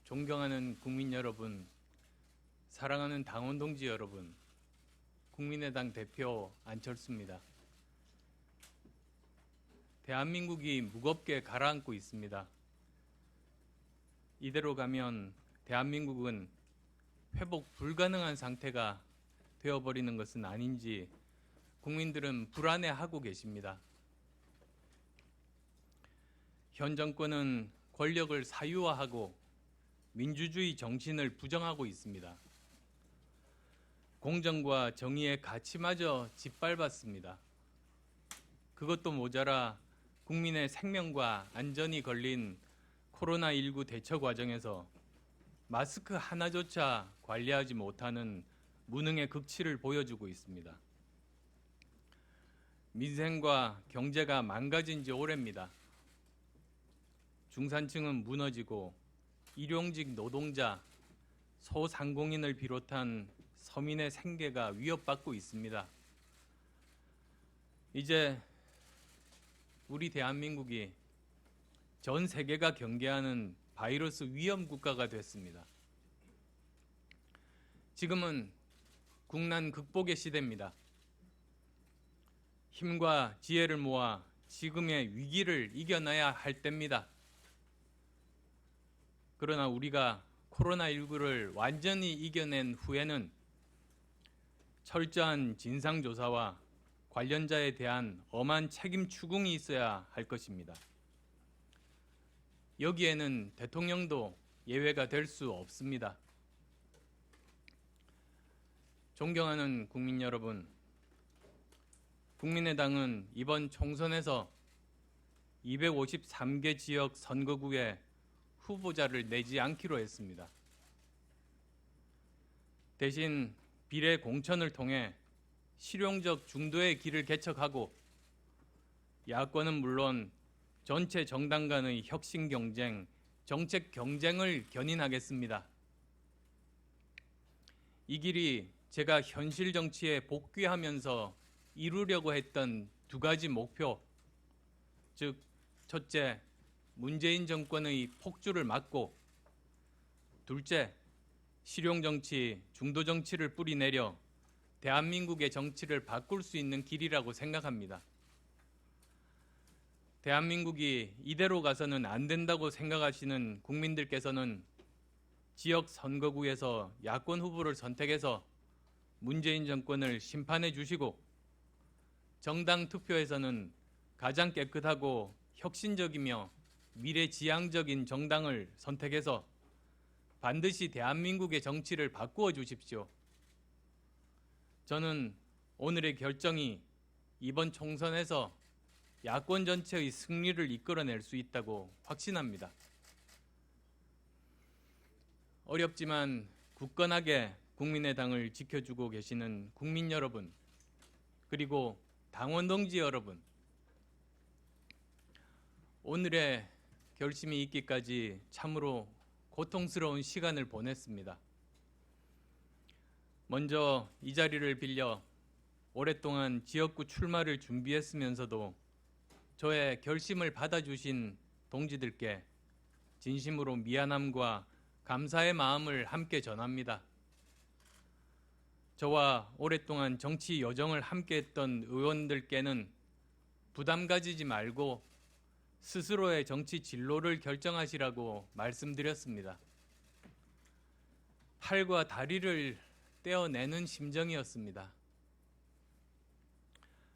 존경하는 국민 여러분, 사랑하는 당원 동지 여러분, 국민의당 대표 안철수입니다. 대한민국이 무겁게 가라앉고 있습니다. 이대로 가면 대한민국은 회복 불가능한 상태가 되어버리는 것은 아닌지 국민들은 불안해하고 계십니다. 현 정권은 권력을 사유화하고 민주주의 정신을 부정하고 있습니다. 공정과 정의의 가치마저 짓밟았습니다. 그것도 모자라 국민의 생명과 안전이 걸린 코로나19 대처 과정에서 마스크 하나조차 관리하지 못하는 무능의 극치를 보여주고 있습니다. 민생과 경제가 망가진 지 오래입니다. 중산층은 무너지고 일용직 노동자, 소상공인을 비롯한 서민의 생계가 위협받고 있습니다. 이제 우리 대한민국이 전 세계가 경계하는 바이러스 위험 국가가 됐습니다. 지금은 국난 극복의 시대입니다. 힘과 지혜를 모아 지금의 위기를 이겨내야 할 때입니다. 그러나 우리가 코로나19를 완전히 이겨낸 후에는 철저한 진상조사와 관련자에 대한 엄한 책임 추궁이 있어야 할 것입니다. 여기에는 대통령도 예외가 될 수 없습니다. 존경하는 국민 여러분, 국민의당은 이번 총선에서 253개 지역 선거구에 후보자를 내지 않기로 했습니다. 대신 비례 공천을 통해 실용적 중도의 길을 개척하고 야권은 물론 전체 정당 간의 혁신 경쟁, 정책 경쟁을 견인하겠습니다. 이 길이 제가 현실 정치에 복귀하면서 이루려고 했던 두 가지 목표, 즉 첫째, 문재인 정권의 폭주를 막고 둘째, 실용정치, 중도정치를 뿌리내려 대한민국의 정치를 바꿀 수 있는 길이라고 생각합니다. 대한민국이 이대로 가서는 안 된다고 생각하시는 국민들께서는 지역 선거구에서 야권 후보를 선택해서 문재인 정권을 심판해 주시고 정당 투표에서는 가장 깨끗하고 혁신적이며 미래지향적인 정당을 선택해서 반드시 대한민국의 정치를 바꾸어 주십시오. 저는 오늘의 결정이 이번 총선에서 야권 전체의 승리를 이끌어낼 수 있다고 확신합니다. 어렵지만 굳건하게 국민의당을 지켜주고 계시는 국민 여러분, 그리고 당원 동지 여러분, 오늘의 결심이 있기까지 참으로 고통스러운 시간을 보냈습니다. 먼저 이 자리를 빌려 오랫동안 지역구 출마를 준비했으면서도 저의 결심을 받아주신 동지들께 진심으로 미안함과 감사의 마음을 함께 전합니다. 저와 오랫동안 정치 여정을 함께했던 의원들께는 부담 가지지 말고 스스로의 정치 진로를 결정하시라고 말씀드렸습니다. 팔과 다리를 떼어내는 심정이었습니다.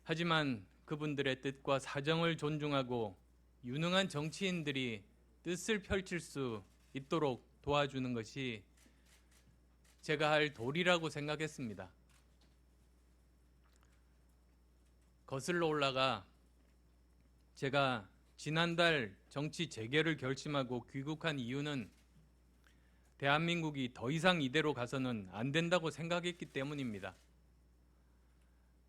하지만 그분들의 뜻과 사정을 존중하고 유능한 정치인들이 뜻을 펼칠 수 있도록 도와주는 것이 제가 할 도리라고 생각했습니다. 거슬러 올라가 제가 지난달 정치 재개를 결심하고 귀국한 이유는 대한민국이 더 이상 이대로 가서는 안 된다고 생각했기 때문입니다.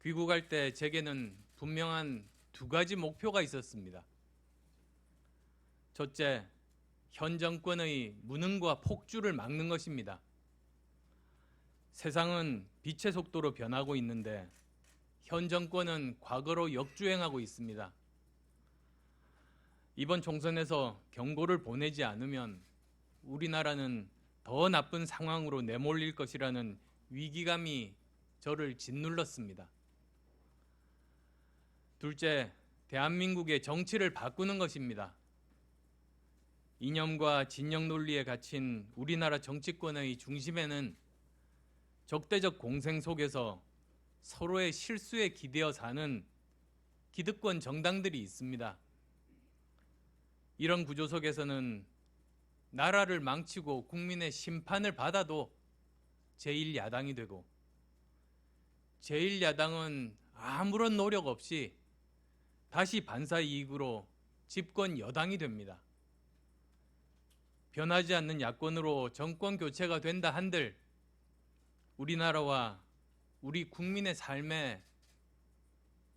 귀국할 때 제게는 분명한 두 가지 목표가 있었습니다. 첫째, 현 정권의 무능과 폭주를 막는 것입니다. 세상은 빛의 속도로 변하고 있는데 현 정권은 과거로 역주행하고 있습니다. 이번 총선에서 경고를 보내지 않으면 우리나라는 더 나쁜 상황으로 내몰릴 것이라는 위기감이 저를 짓눌렀습니다. 둘째, 대한민국의 정치를 바꾸는 것입니다. 이념과 진영 논리에 갇힌 우리나라 정치권의 중심에는 적대적 공생 속에서 서로의 실수에 기대어 사는 기득권 정당들이 있습니다. 이런 구조 속에서는 나라를 망치고 국민의 심판을 받아도 제1야당이 되고, 제1야당은 아무런 노력 없이 다시 반사이익으로 집권 여당이 됩니다. 변하지 않는 야권으로 정권 교체가 된다 한들 우리나라와 우리 국민의 삶에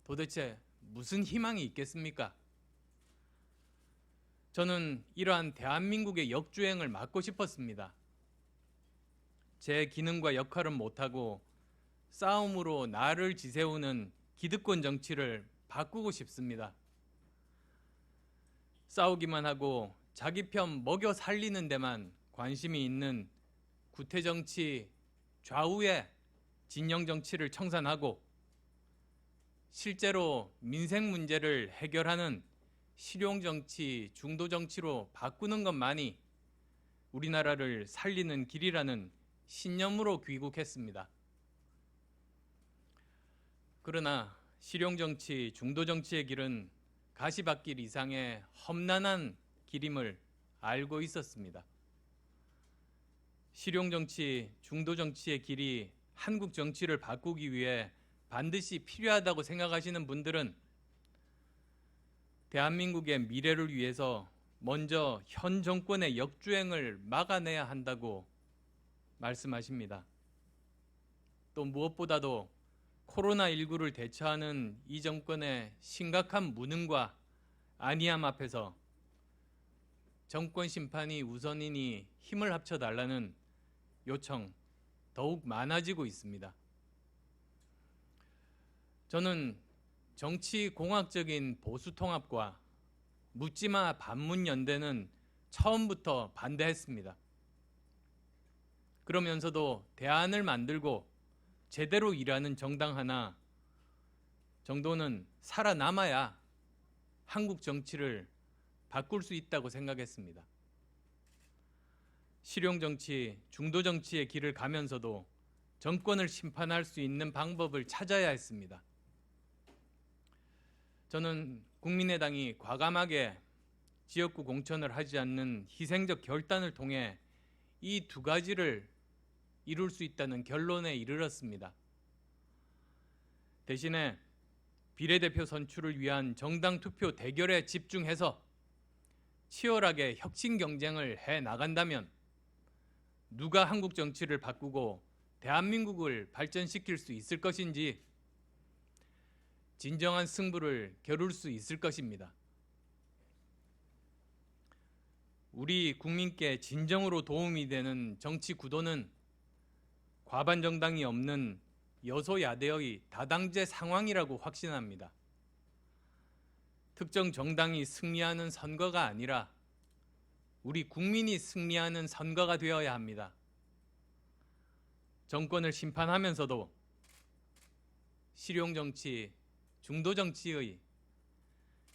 도대체 무슨 희망이 있겠습니까? 저는 이러한 대한민국의 역주행을 막고 싶었습니다. 제 기능과 역할은 못하고 싸움으로 나를 지새우는 기득권 정치를 바꾸고 싶습니다. 싸우기만 하고 자기 편 먹여 살리는 데만 관심이 있는 구태정치 좌우의 진영정치를 청산하고 실제로 민생 문제를 해결하는 실용정치, 중도정치로 바꾸는 것만이 우리나라를 살리는 길이라는 신념으로 귀국했습니다. 그러나 실용정치, 중도정치의 길은 가시밭길 이상의 험난한 길임을 알고 있었습니다. 실용정치, 중도정치의 길이 한국 정치를 바꾸기 위해 반드시 필요하다고 생각하시는 분들은 대한민국의 미래를 위해서 먼저 현 정권의 역주행을 막아내야 한다고 말씀하십니다. 또 무엇보다도 코로나19를 대처하는 이 정권의 심각한 무능과 안이함 앞에서 정권 심판이 우선이니 힘을 합쳐달라는 요청 더욱 많아지고 있습니다. 저는 정치공학적인 보수통합과 묻지마 반문연대는 처음부터 반대했습니다. 그러면서도 대안을 만들고 제대로 일하는 정당 하나 정도는 살아남아야 한국 정치를 바꿀 수 있다고 생각했습니다. 실용정치, 중도정치의 길을 가면서도 정권을 심판할 수 있는 방법을 찾아야 했습니다. 저는 국민의당이 과감하게 지역구 공천을 하지 않는 희생적 결단을 통해 이 두 가지를 이룰 수 있다는 결론에 이르렀습니다. 대신에 비례대표 선출을 위한 정당 투표 대결에 집중해서 치열하게 혁신 경쟁을 해 나간다면 누가 한국 정치를 바꾸고 대한민국을 발전시킬 수 있을 것인지 진정한 승부를 겨룰 수 있을 것입니다. 우리 국민께 진정으로 도움이 되는 정치 구도는 과반 정당이 없는 여소야대의 다당제 상황이라고 확신합니다. 특정 정당이 승리하는 선거가 아니라 우리 국민이 승리하는 선거가 되어야 합니다. 정권을 심판하면서도 실용정치, 중도정치의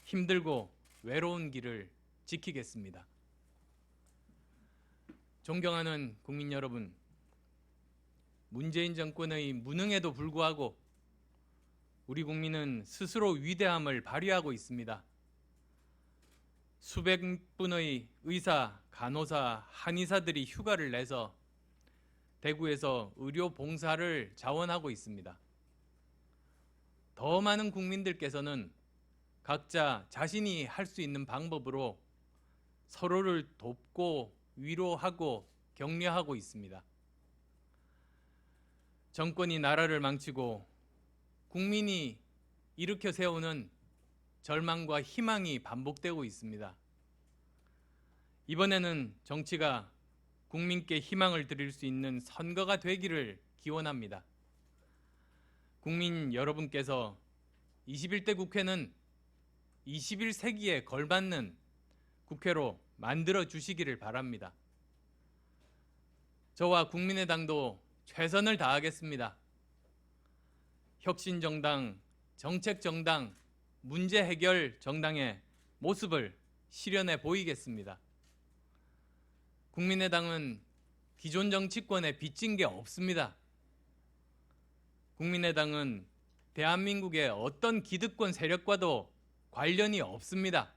힘들고 외로운 길을 지키겠습니다. 존경하는 국민 여러분, 문재인 정권의 무능에도 불구하고 우리 국민은 스스로 위대함을 발휘하고 있습니다. 수백 분의 의사, 간호사, 한의사들이 휴가를 내서 대구에서 의료 봉사를 자원하고 있습니다. 더 많은 국민들께서는 각자 자신이 할 수 있는 방법으로 서로를 돕고 위로하고 격려하고 있습니다. 정권이 나라를 망치고 국민이 일으켜 세우는 절망과 희망이 반복되고 있습니다. 이번에는 정치가 국민께 희망을 드릴 수 있는 선거가 되기를 기원합니다. 국민 여러분께서 21대 국회는 21세기에 걸맞는 국회로 만들어 주시기를 바랍니다. 저와 국민의당도 최선을 다하겠습니다. 혁신정당, 정책정당, 문제 해결 정당의 모습을 실현해 보이겠습니다. 국민의당은 기존 정치권에 빚진 게 없습니다. 국민의당은 대한민국의 어떤 기득권 세력과도 관련이 없습니다.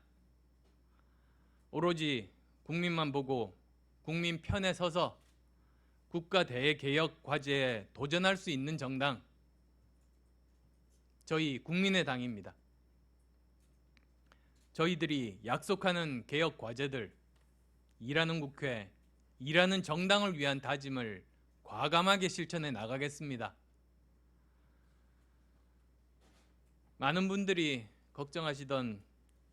오로지 국민만 보고 국민 편에 서서 국가 대개혁 과제에 도전할 수 있는 정당, 저희 국민의당입니다. 저희들이 약속하는 개혁 과제들, 일하는 국회, 일하는 정당을 위한 다짐을 과감하게 실천해 나가겠습니다. 많은 분들이 걱정하시던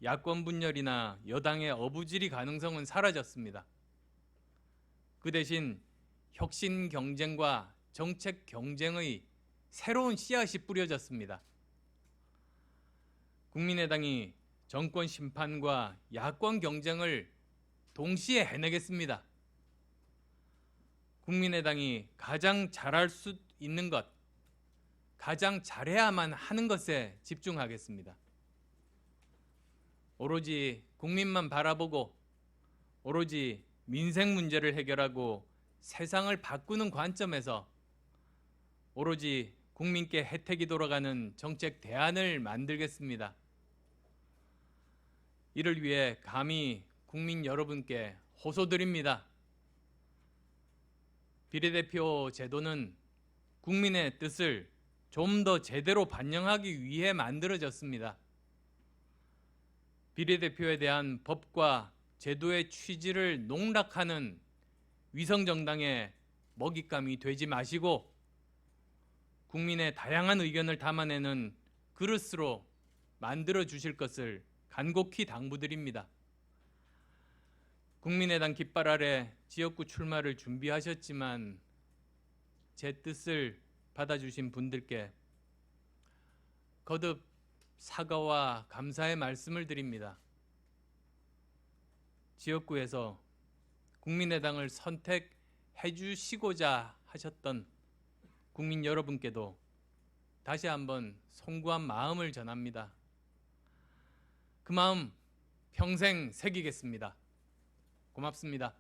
야권 분열이나 여당의 어부지리 가능성은 사라졌습니다. 그 대신 혁신 경쟁과 정책 경쟁의 새로운 씨앗이 뿌려졌습니다. 국민의당이 정권 심판과 야권 경쟁을 동시에 해내겠습니다. 국민의당이 가장 잘할 수 있는 것, 가장 잘해야만 하는 것에 집중하겠습니다. 오로지 국민만 바라보고 오로지 민생 문제를 해결하고 세상을 바꾸는 관점에서 오로지 국민께 혜택이 돌아가는 정책 대안을 만들겠습니다. 이를 위해 감히 국민 여러분께 호소드립니다. 비례대표 제도는 국민의 뜻을 좀 더 제대로 반영하기 위해 만들어졌습니다. 비례대표에 대한 법과 제도의 취지를 농락하는 위성정당의 먹잇감이 되지 마시고 국민의 다양한 의견을 담아내는 그릇으로 만들어 주실 것을 간곡히 당부드립니다. 국민의당 깃발 아래 지역구 출마를 준비하셨지만 제 뜻을 받아주신 분들께 거듭 사과와 감사의 말씀을 드립니다. 지역구에서 국민의당을 선택해 주시고자 하셨던 국민 여러분께도 다시 한번 송구한 마음을 전합니다. 그 마음 평생 새기겠습니다. 고맙습니다.